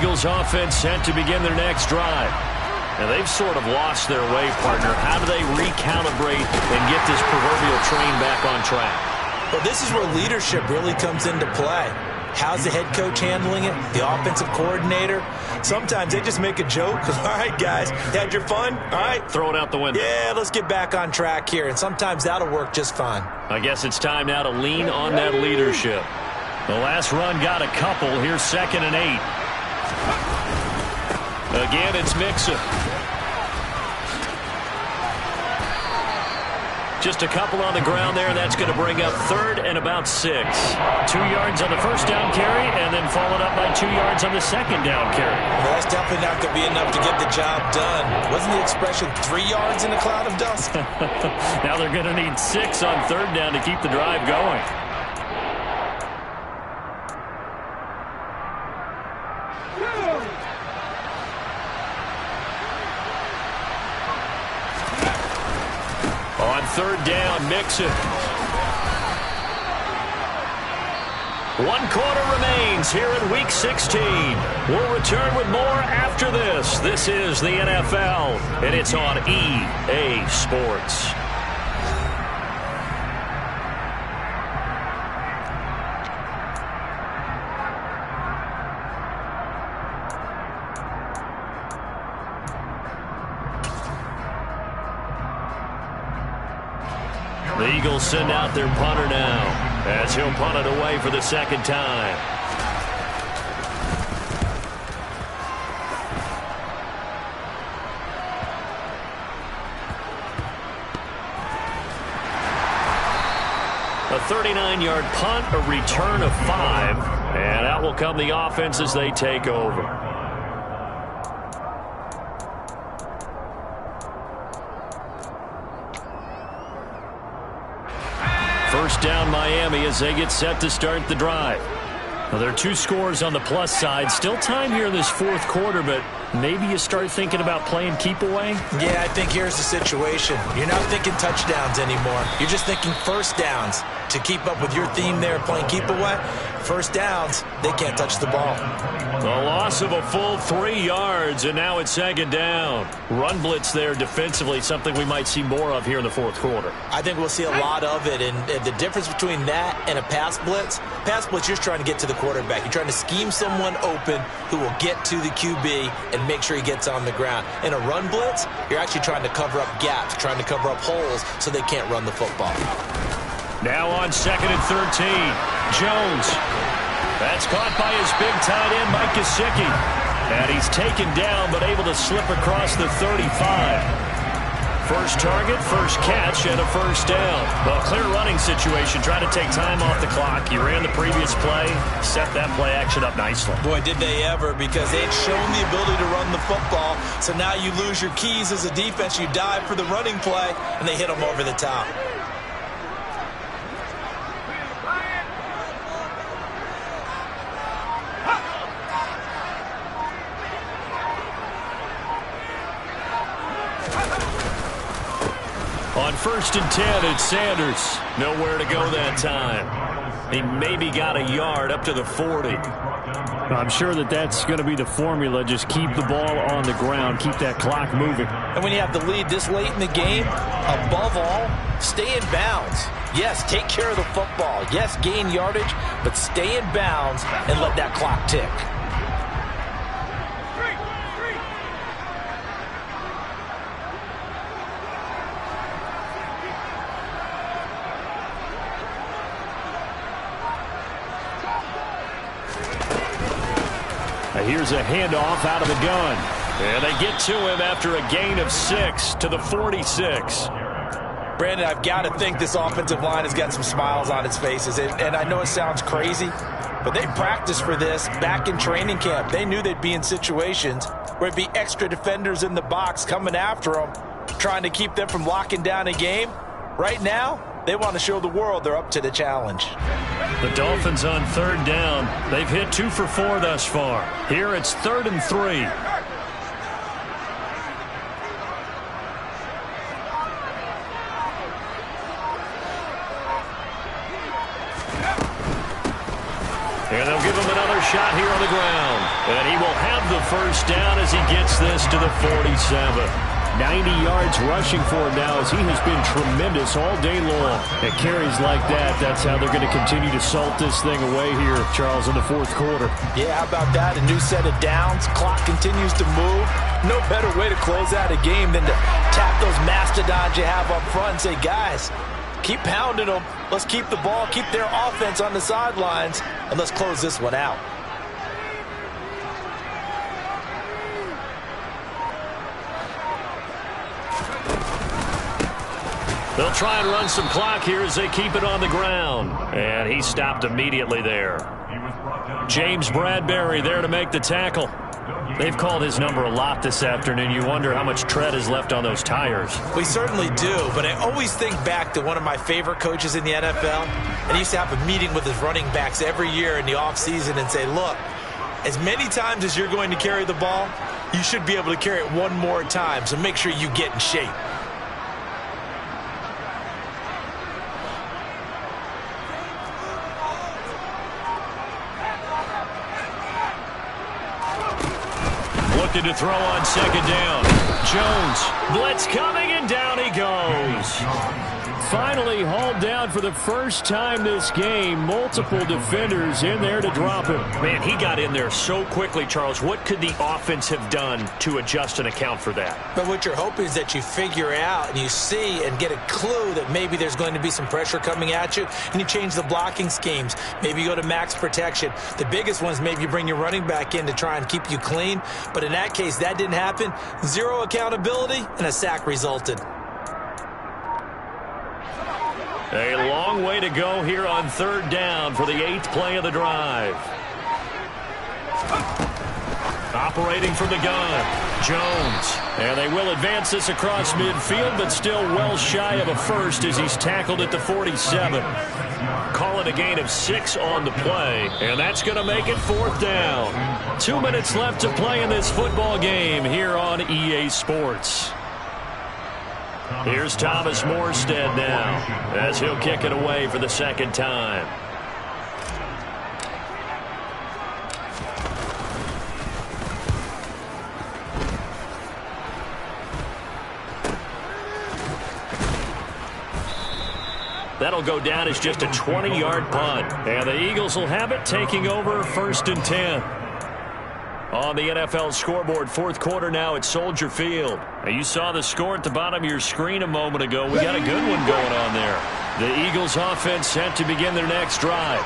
Eagles offense set to begin their next drive. Now, they've sort of lost their way, partner. How do they recalibrate and get this proverbial train back on track? Well, this is where leadership really comes into play. How's the head coach handling it? The offensive coordinator? Sometimes they just make a joke. All right, guys, had your fun? All right. Throw it out the window. Yeah, let's get back on track here. And sometimes that'll work just fine. I guess it's time now to lean on that leadership. The last run got a couple. Here's 2nd and 8. Again, it's Mixon. Just a couple on the ground there. That's going to bring up 3rd and about 6. 2 yards on the first down carry, and then followed up by 2 yards on the second down carry. Well, that's definitely not going to be enough to get the job done. Wasn't the expression 3 yards in a cloud of dust? Now they're going to need 6 on 3rd down to keep the drive going. On 3rd down, Mixon. 1 quarter remains here in Week 16. We'll return with more after this. This is the NFL, and it's on EA Sports. The Eagles send out their punter now, as he'll punt it away for the second time. A 39-yard punt, a return of 5, and out will come the offense as they take over. First down Miami as they get set to start the drive. Well, there are 2 scores on the plus side. Still time here in this 4th quarter, but maybe you start thinking about playing keep away? Yeah, I think here's the situation. You're not thinking touchdowns anymore. You're just thinking first downs. To keep up with your theme there, playing keep away, first downs, they can't touch the ball. The loss of a full 3 yards, and now it's 2nd down. Run blitz there defensively, something we might see more of here in the 4th quarter. I think we'll see a lot of it, and the difference between that and a pass blitz, you're trying to get to the quarterback. You're trying to scheme someone open who will get to the QB and make sure he gets on the ground. In a run blitz, you're actually trying to cover up gaps, trying to cover up holes so they can't run the football. Now on 2nd and 13, Jones. That's caught by his big tight end, Mike Gesicki. And he's taken down, but able to slip across the 35. First target, first catch, and a first down. Well, clear running situation, trying to take time off the clock. He ran the previous play, set that play action up nicely. Boy, did they ever, because they had shown the ability to run the football. So now you lose your keys as a defense. You dive for the running play, and they hit them over the top. On 1st and 10, it's Sanders. Nowhere to go that time. He maybe got a yard up to the 40. I'm sure that's going to be the formula. Just keep the ball on the ground. Keep that clock moving. And when you have the lead this late in the game, above all, stay in bounds. Yes, take care of the football. Yes, gain yardage, but stay in bounds and let that clock tick. Here's a handoff out of the gun. And they get to him after a gain of 6 to the 46. Brandon, I've got to think this offensive line has got some smiles on its faces. And I know it sounds crazy, but they practiced for this back in training camp. They knew they'd be in situations where it'd be extra defenders in the box coming after them, trying to keep them from locking down a game. Right now, they want to show the world they're up to the challenge. The Dolphins on 3rd down. They've hit 2 for 4 thus far. Here it's 3rd and 3. And they'll give him another shot here on the ground. And he will have the first down as he gets this to the 47. 90 yards rushing for him now as he has been tremendous all day long. At carries like that, that's how they're going to continue to salt this thing away here, Charles, in the fourth quarter. Yeah, how about that? A new set of downs. Clock continues to move. No better way to close out a game than to tap those mastodons you have up front and say, guys, keep pounding them. Let's keep the ball, keep their offense on the sidelines, and let's close this one out. They'll try and run some clock here as they keep it on the ground. And he stopped immediately there. James Bradbury there to make the tackle. They've called his number a lot this afternoon. You wonder how much tread is left on those tires. We certainly do, but I always think back to one of my favorite coaches in the NFL. And he used to have a meeting with his running backs every year in the offseason and say, look, as many times as you're going to carry the ball, you should be able to carry it one more time, so make sure you get in shape. Looking to throw on second down. Jones, blitz coming, and down he goes. Finally hauled down for the first time this game. Multiple defenders in there to drop him. Man, he got in there so quickly, Charles. What could the offense have done to adjust and account for that? But what you're hoping is that you figure out and you see and get a clue that maybe there's going to be some pressure coming at you, and you change the blocking schemes. Maybe you go to max protection. The biggest one is maybe you bring your running back in to try and keep you clean. But in that case, that didn't happen. Zero accountability, and a sack resulted. A long way to go here on third down for the 8th play of the drive. Operating from the gun, Jones. And they will advance this across midfield, but still well shy of a first as he's tackled at the 47. Call it a gain of 6 on the play, and that's going to make it 4th down. 2 minutes left to play in this football game here on EA Sports. Here's Thomas Morstead now as he'll kick it away for the second time. That'll go down as just a 20-yard punt. And the Eagles will have it, taking over 1st and 10. On the NFL scoreboard, fourth quarter now at Soldier Field. You saw the score at the bottom of your screen a moment ago. We got a good one going on there. The Eagles offense set to begin their next drive.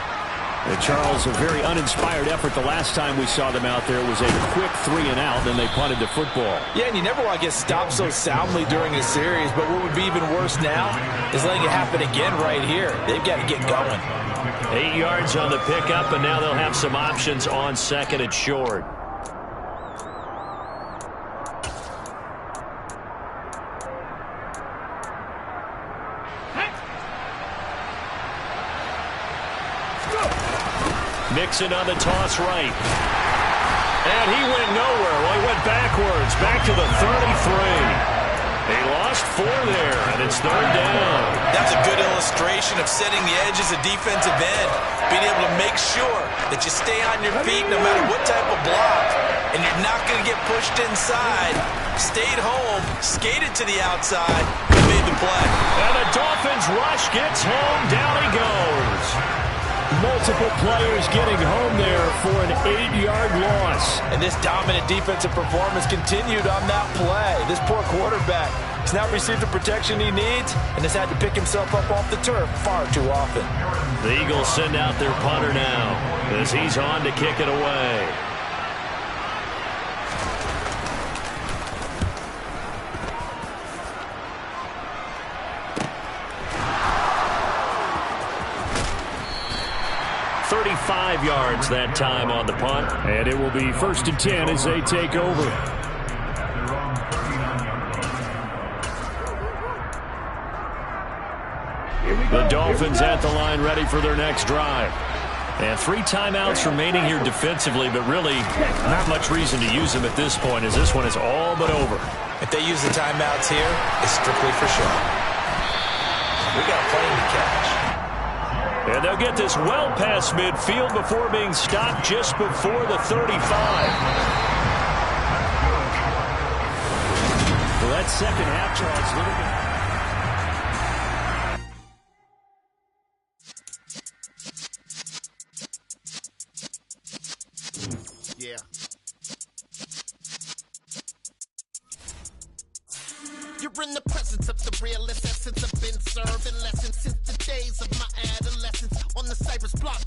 And Charles, a very uninspired effort the last time we saw them out there. It was a quick 3-and-out, then they punted the football. Yeah, and you never want to get stopped so soundly during a series, but what would be even worse now is letting it happen again right here. They've got to get going. 8 yards on the pickup, and now they'll have some options on second and short. Mixon on the toss right. And he went nowhere. Well, he went backwards, back to the 33. They lost 4 there, and it's 3rd down. That's a good illustration of setting the edge as a defensive end, being able to make sure that you stay on your feet no matter what type of block, and you're not going to get pushed inside. Stayed home, skated to the outside, and made the play. And the Dolphins rush gets home. Down he goes. Multiple players getting home there for an 8-yard loss. And this dominant defensive performance continued on that play. This poor quarterback has not received the protection he needs and has had to pick himself up off the turf far too often. The Eagles send out their punter now as he's on to kick it away. .35 yards that time on the punt. And it will be 1st and 10 as they take over. The Dolphins at the line ready for their next drive. And 3 timeouts remaining here defensively, but really not much reason to use them at this point as this one is all but over. If they use the timeouts here, it's strictly for show. We got a plane to catch. And they'll get this well past midfield before being stopped just before the 35. Well, that second half, Charles, yeah. You're in the presence of the realest essence. I've been serving lessons since the days of my adolescence on the Cypress block.